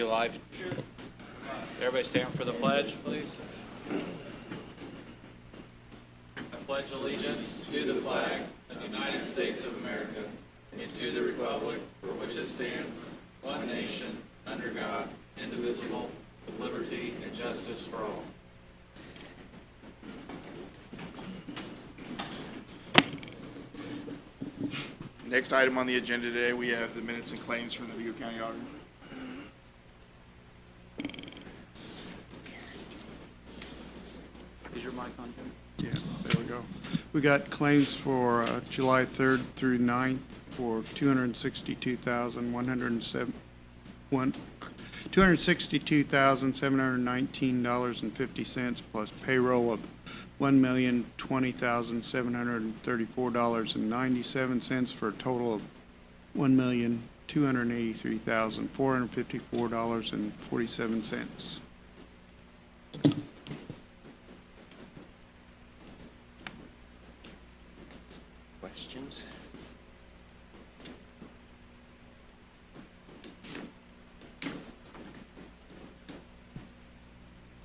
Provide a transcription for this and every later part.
you live? Everybody stand for the pledge, please. I pledge allegiance to the flag of the United States of America and to the republic for which it stands, one nation, under God, indivisible, with liberty and justice for all. Next item on the agenda today, we have the minutes and claims from the Vigo County Auditor. Is your mic on, Jim? Yeah, there we go. We got claims for July 3rd through 9th for $262,719.50 plus payroll of $1,020,734.97 for a total of $1,283,454.47. Questions?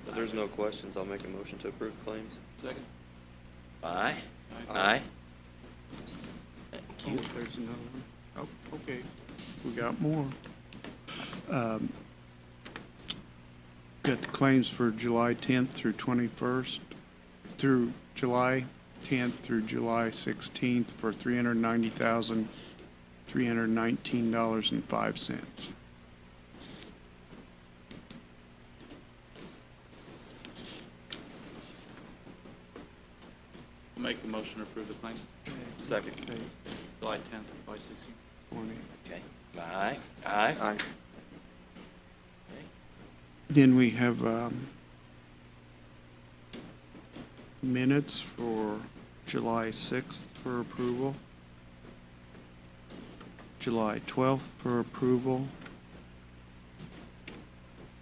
If there's no questions, I'll make a motion to approve claims. Second. Aye. Aye. Aye. Oh, there's another one. Oh, okay. We got more. Got the claims for July 10th through 21st, through July 10th through July 16th for $390,319.05. I'll make a motion to approve the claims. Second. Okay, July 10th, July 16th. 20. Okay. Aye. Aye. Aye. Then we have minutes for July 6th for approval, July 12th for approval,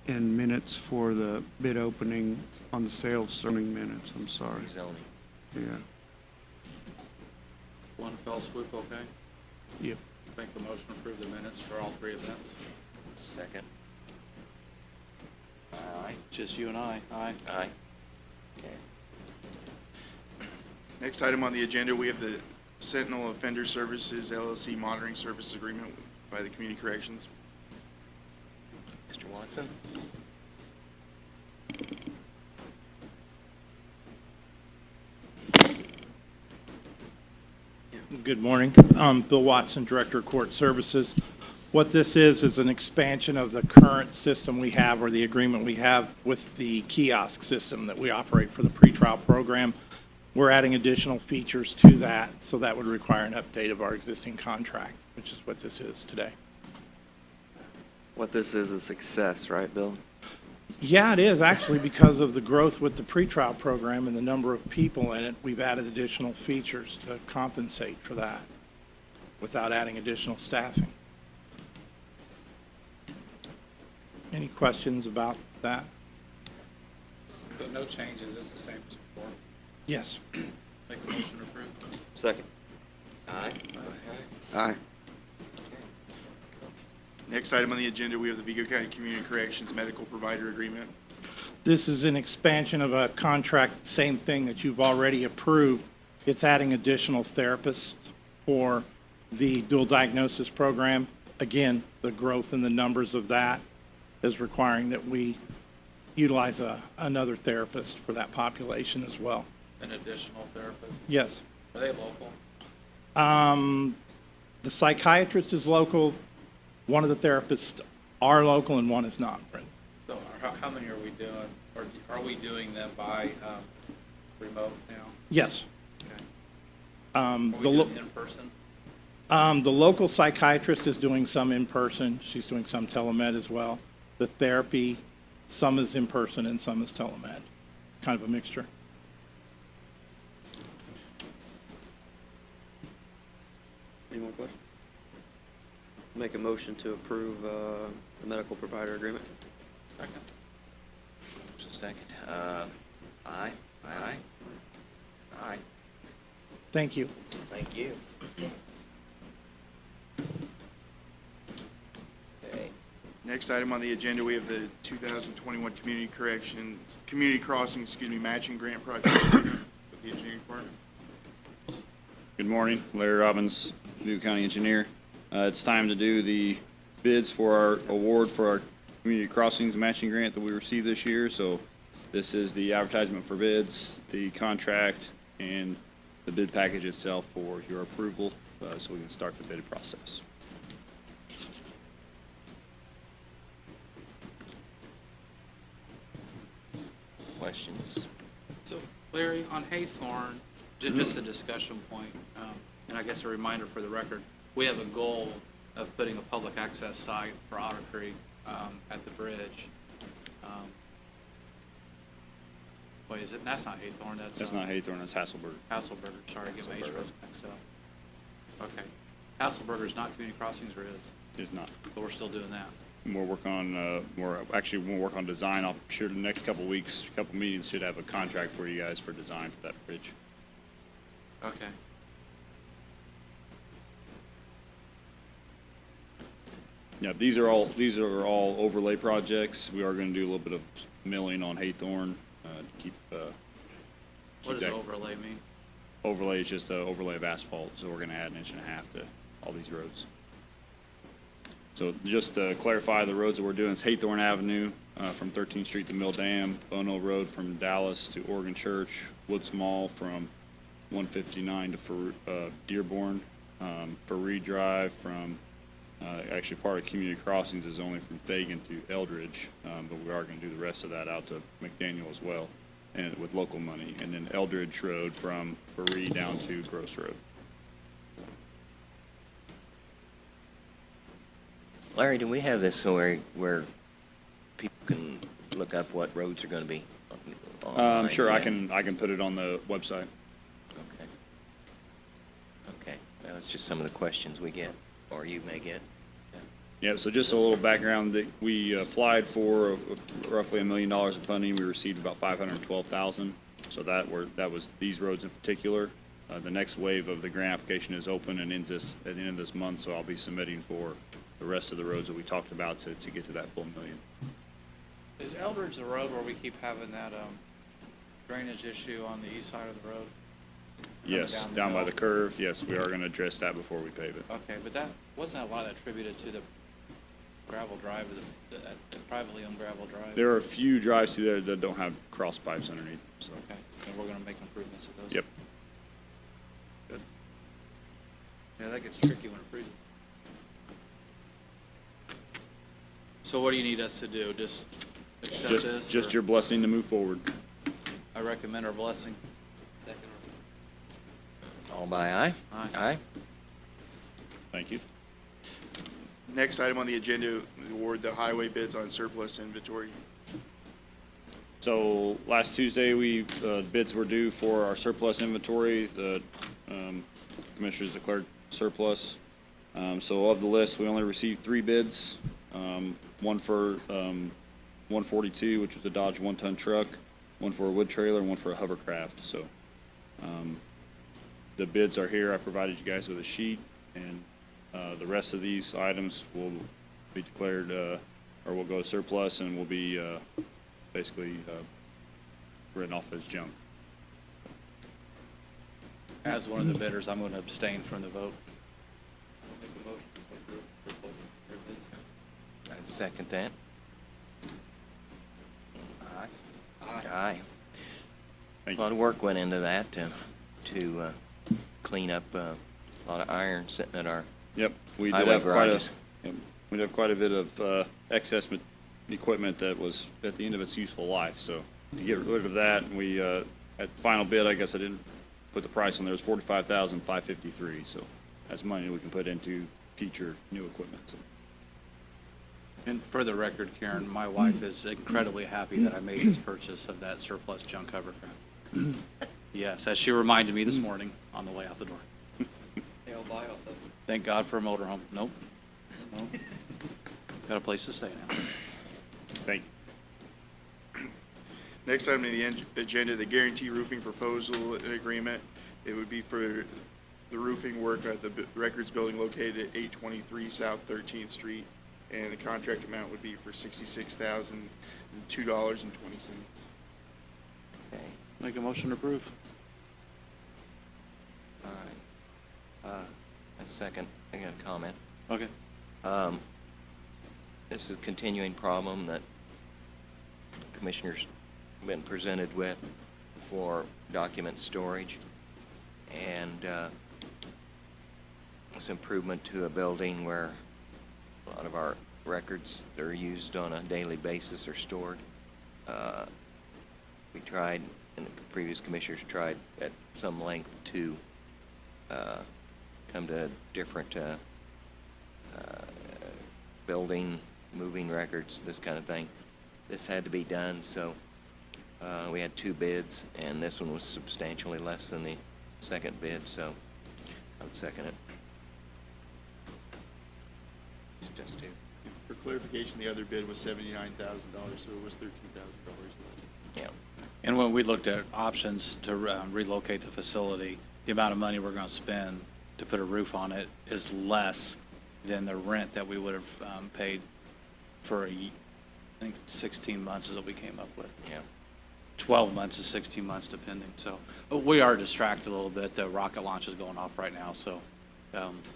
and minutes for the bid opening on the sales zoning minutes, I'm sorry. Zoning. Yeah, One fell swoop, okay? yep. Make a motion to approve the minutes for all three events. Second. Aye. Just you and I. Aye. Aye. Okay. Next item on the agenda, we have the Sentinel Offender Services LLC monitoring service agreement by the Community Corrections. Mr. Watson? Good morning. I'm Bill Watson, Director of Court Services. What this is an expansion of the current system we have, or the agreement we have with the kiosk system that we operate for the pretrial program. We're adding additional features to that, so that would require an update of our existing contract, which is what this is today. What this is a success, right, Bill? Yeah, it is actually, because of the growth with the pretrial program and the number of people in it. We've added additional features to compensate for that without adding additional staffing. Any questions about that? But no changes, it's the same as before. Yes. Make a motion to approve. Second. Aye. Aye. Next item on the agenda, we have the Vigo County Community Corrections Medical Provider Agreement. This is an expansion of a contract, same thing that you've already approved. It's adding additional therapists for the dual diagnosis program. Again, the growth in the numbers of that is requiring that we utilize another therapist for that population as well. An additional therapist. Yes. Are they local? The psychiatrist is local. One of the therapists are local and one is not, Brent. So how many are we doing, or are we doing them by remote now? Yes. Okay. Are we The lo- doing in person? The local psychiatrist is doing some in person. She's doing some telemed as well. The therapy, some is in person and some is telemed. Kind of a mixture. Any more questions? Make a motion to approve the medical provider agreement. Second. Second. Aye. Aye. Aye. Thank you. Thank you. Okay. Next item on the agenda, we have the 2021 Community Crossing, matching grant project agreement with the engineering department. Good morning, Larry Robbins, Dubuque County Engineer. It's time to do the bids for our award for our Community Crossings matching grant that we received this year. So this is the advertisement for bids, the contract, and the bid package itself for your approval, so we can start the bid process. Questions? So Larry, on Haythorn, just a discussion point, and I guess a reminder for the record, we have a goal of putting a public access site for Otter Creek at the bridge. Wait, is it, that's not Haythorn, That's not Haythorn, that's Hasselberg. Hasselberger, sorry, get my H's mixed up. Okay. Hasselberger's not Community Crossings, or is? Is not. But we're still doing that. We'll work on, we'll work on design. I'm sure the next couple weeks, couple meetings should have a contract for you guys for design for that bridge. Okay. Yeah, these are all overlay projects. We are gonna do a little bit of milling on Haythorn, to keep What does that- overlay mean? overlay is just an overlay of asphalt, so we're gonna add 1.5 inches to all these roads. So just to clarify, the roads that we're doing is Haythorn Avenue, from 13th Street to Mill Dam, Bono Road from Dallas to Oregon Church, Woods Mall from 159 to Dearborn, Fareed Drive from, actually part of Community Crossings is only from Fagan to Eldridge, but we are gonna do the rest of that out to McDaniel as well, and with local money. And then Eldridge Road from Fareed down to Gross Road. Larry, do we have this so where people can look up what roads are gonna be online? Sure, I Yeah. can put it on the website. Okay. Okay, well, it's just some of the questions we get, or you may get. Yeah, so just a little background, that we applied for roughly $1 million in funding. We received about 512,000. So that was these roads in particular. The next wave of the grant application is open and ends at the end of this month, so I'll be submitting for the rest of the roads that we talked about to get to that full $1 million. Is Eldridge the road where we keep having that drainage issue on the east side of the road? Yes, down the down by hill. the curve, yes, we are gonna address that before we pave it. Okay, but that, wasn't a lot attributed to the gravel drive, the privately owned gravel drive? There are a few drives through there that don't have cross pipes underneath them, so. Okay, and we're gonna make improvements to those? Yep. Good. Yeah, that gets tricky when it freezes. So what do you need us to do? Just accept this? Just or- your blessing to move forward. I recommend our blessing. Second. All by aye? Aye. Aye? Thank you. Next item on the agenda, award the highway bids on surplus inventory. So last Tuesday, bids were due for our surplus inventory. The commissioners declared surplus. So of the list, we only received 3 bids. One for 142, which was the Dodge 1-ton truck, one for a wood trailer, and one for a hovercraft. So the bids are here. I provided you guys with a sheet, and the rest of these items will be declared, or will go to surplus and will be basically written off as junk. As one of the bidders, I'm gonna abstain from the vote. Make a motion to approve surplus bids. I'd second that. Aye. Aye. Thank A lot you. of work went into that to clean up a lot of iron sitting at our Yep, we did highway have garages. we did have quite a bit of excess equipment that was at the end of its useful life. So to get rid of that, we at final bid, I guess I didn't put the price on there. It was $45,553. So that's money we can put into future new equipment. So. And for the record, Karen, my wife is incredibly happy that I made this purchase of that surplus junk hovercraft. Yes, as she reminded me this morning on the way out the door. Thank God for a motorhome. Nope. Nope. Got a place to stay now. Thank you. Next item on the agenda, the guarantee roofing proposal and agreement. It would be for the roofing work at the Records Building located at 823 South 13th Street. and the contract amount would be for $66,002.20. Okay, Make a motion to approve. all right. A second, I got a comment. Okay. This is a continuing problem that commissioners have been presented with for document storage. And it's improvement to a building where a lot of our records that are used on a daily basis are stored. We tried, and the previous commissioners tried at some length to come to a different building, moving records, this kind of thing. This had to be done, so we had 2 bids, and this one was substantially less than the second bid, so I would second it. Just to, For clarification, the other bid was $79,000, so it was $13,000 less. yeah. And when we looked at options to relocate the facility, the amount of money we're going to spend to put a roof on it is less than the rent that we would have paid for I think 16 months is what we came up with. Yeah. 12 months to 16 months depending. So we are distracted a little bit. The rocket launch is going off right now, so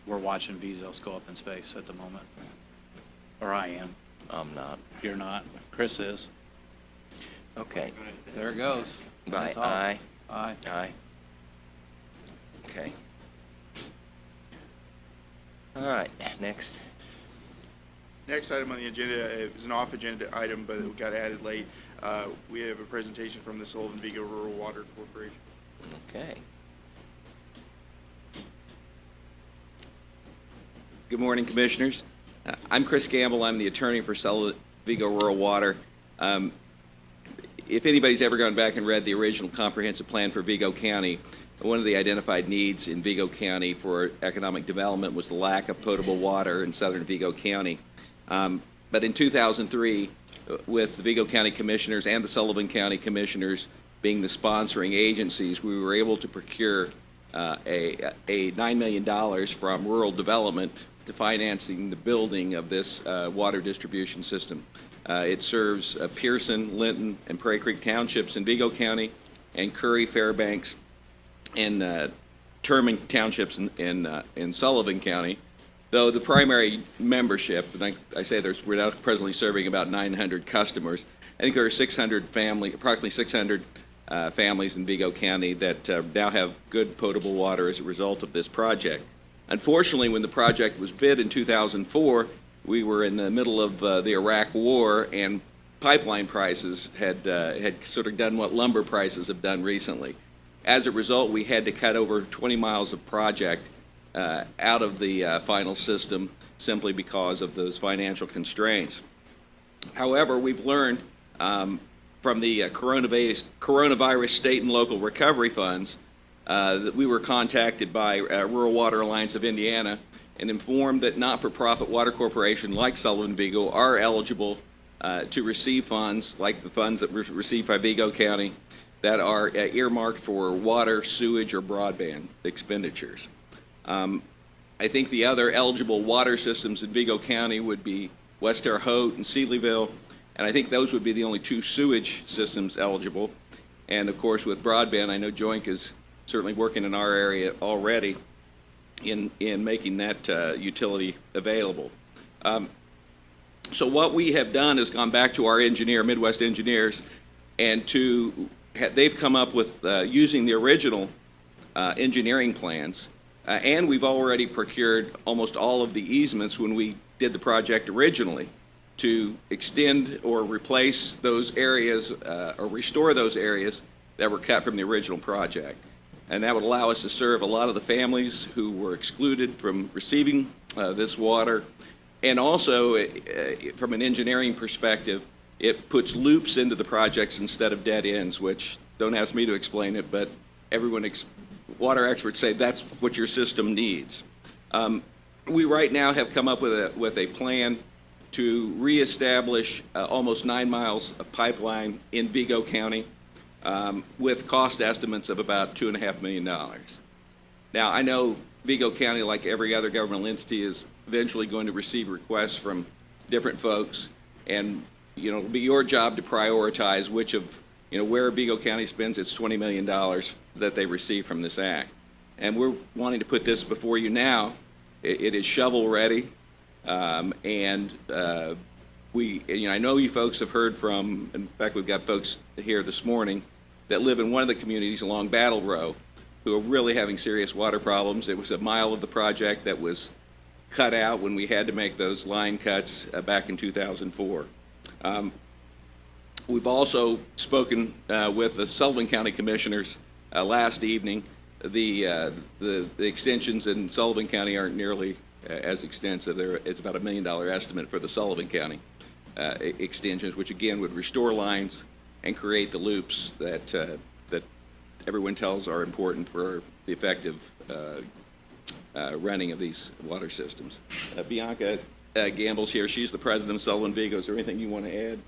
we're watching Bezos go up in space at the moment. Or I am. I'm not. You're not. Chris is. Okay. There it goes. By That's all. aye. Aye. Aye. Okay. All right, next. Next item on the agenda, it was an off-agenda item, but it got added late. We have a presentation from the Sullivan Vigo Rural Water Corporation. Okay. Good morning, Commissioners. I'm Chris Gamble. I'm the attorney for Sullivan Vigo Rural Water. If anybody's ever gone back and read the original comprehensive plan for Vigo County, one of the identified needs in Vigo County for economic development was the lack of potable water in southern Vigo County. But in 2003, with the Vigo County Commissioners and the Sullivan County Commissioners being the sponsoring agencies, we were able to procure a $9 million from rural development to financing the building of this water distribution system. It serves Pearson, Linton, and Prairie Creek Townships in Vigo County, and Curry, Fairbanks, and Terman Townships in Sullivan County. Though the primary membership, and I say we're now presently serving about 900 customers. I think there are 600 approximately 600 families in Vigo County that now have good potable water as a result of this project. Unfortunately, when the project was bid in 2004, we were in the middle of the Iraq War, and pipeline prices had sort of done what lumber prices have done recently. As a result, we had to cut over 20 miles of project out of the final system simply because of those financial constraints. However, we've learned from the coronavirus state and local recovery funds that we were contacted by Rural Water Alliance of Indiana and informed that not-for-profit water corporations like Sullivan Vigo are eligible to receive funds like the funds that were received by Vigo County that are earmarked for water, sewage, or broadband expenditures. I think the other eligible water systems in Vigo County would be West Terre Haute and Seeleyville, and I think those would be the only 2 sewage systems eligible. And of course, with broadband, I know Joink is certainly working in our area already in making that utility available. So what we have done is gone back to our engineer, Midwest Engineers, and they've come up with using the original engineering plans, and we've already procured almost all of the easements when we did the project originally to extend or replace those areas or restore those areas that were cut from the original project. And that would allow us to serve a lot of the families who were excluded from receiving this water. And also, from an engineering perspective, it puts loops into the projects instead of dead ends, which, don't ask me to explain it, but water experts say that's what your system needs. We right now have come up with a plan to reestablish almost 9 miles of pipeline in Vigo County with cost estimates of about $2.5 million. Now, I know Vigo County, like every other governmental entity, is eventually going to receive requests from different folks, and, you know, it'll be your job to prioritize which of, you know, where Vigo County spends its $20 million that they receive from this act. And we're wanting to put this before you now. It is shovel-ready, and I know you folks have heard from, in fact, we've got folks here this morning that live in one of the communities along Battle Row who are really having serious water problems. It was a mile of the project that was cut out when we had to make those line cuts back in 2004. We've also spoken with the Sullivan County Commissioners last evening. The extensions in Sullivan County aren't nearly as extensive. It's about $1 million estimate for the Sullivan County extensions, which again would restore lines and create the loops that everyone tells are important for the effective running of these water systems. Bianca Gamble's here. She's the president of Sullivan Vigo. Is there anything you want to add?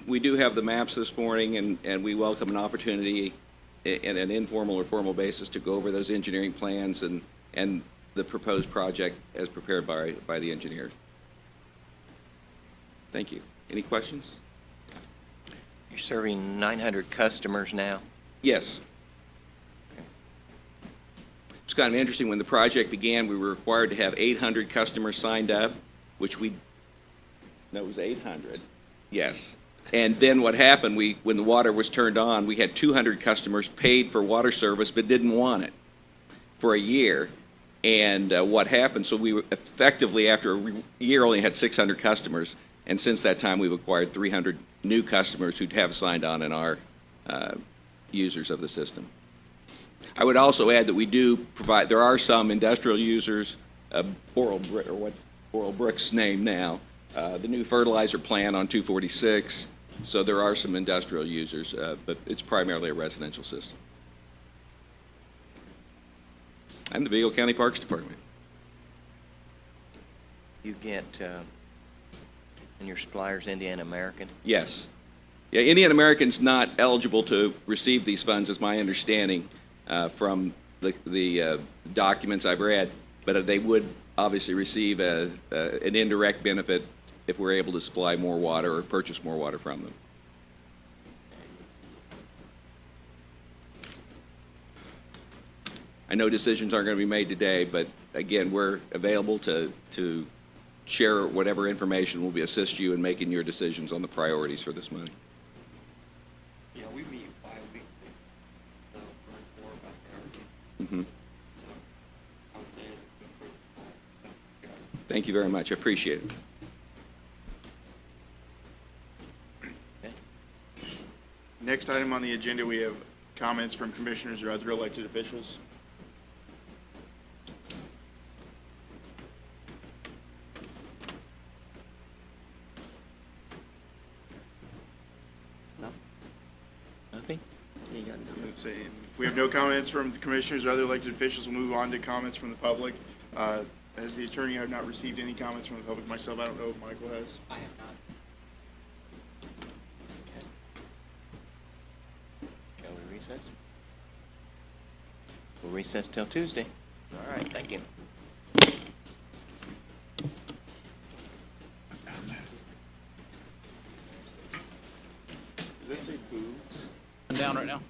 We do have the maps this morning, and we welcome an opportunity in an informal or formal basis to go over those engineering plans and the proposed project as prepared by the engineers. Thank you. Any questions? You're serving 900 customers now? Yes. It's kind of interesting. When the project began, we were required to have 800 customers signed up, which it was 800. Yes. And then what happened, when the water was turned on, we had 200 customers paid for water service but didn't want it for a year. And what happened, so we effectively, after a year, only had 600 customers. And since that time, we've acquired 300 new customers who have signed on and are users of the system. I would also add that we do provide, there are some industrial users, Boral, or what's Boral Brook's name now, the new fertilizer plant on 246. So there are some industrial users, but it's primarily a residential system. I'm the Vigo County Parks Department. You get, and your supplier's Indiana American? Yes. Yeah, Indian American's not eligible to receive these funds, is my understanding from the documents I've read, but they would obviously receive an indirect benefit if we're able to supply more water or purchase more water from them. I know decisions aren't going to be made today, but again, we're available to share whatever information will assist you in making your decisions on the priorities for this money. Yeah, we meet bi-weekly, so learn more about the area. Mm-hmm. So I would say it's a good. Thank you very much. I appreciate it. Next item on the agenda, we have comments from commissioners or other elected officials. Nothing? You got nothing? Let's see. If we have no comments from the commissioners or other elected officials, we'll move on to comments from the public. As the attorney, I have not received any comments from the public myself. I don't know if Michael has. I have not. Shall we recess? We'll recess till Tuesday. All right, thank you. Does that say boobs? I'm down right now.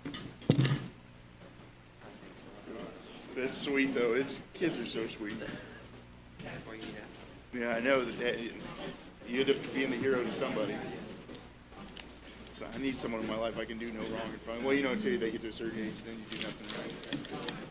That's sweet, though. Kids are so sweet. Yeah, I know that you end up being the hero to somebody. So I need someone in my life I can do no wrong in front of. Well, you know, until they get to a certain age, then you do nothing right.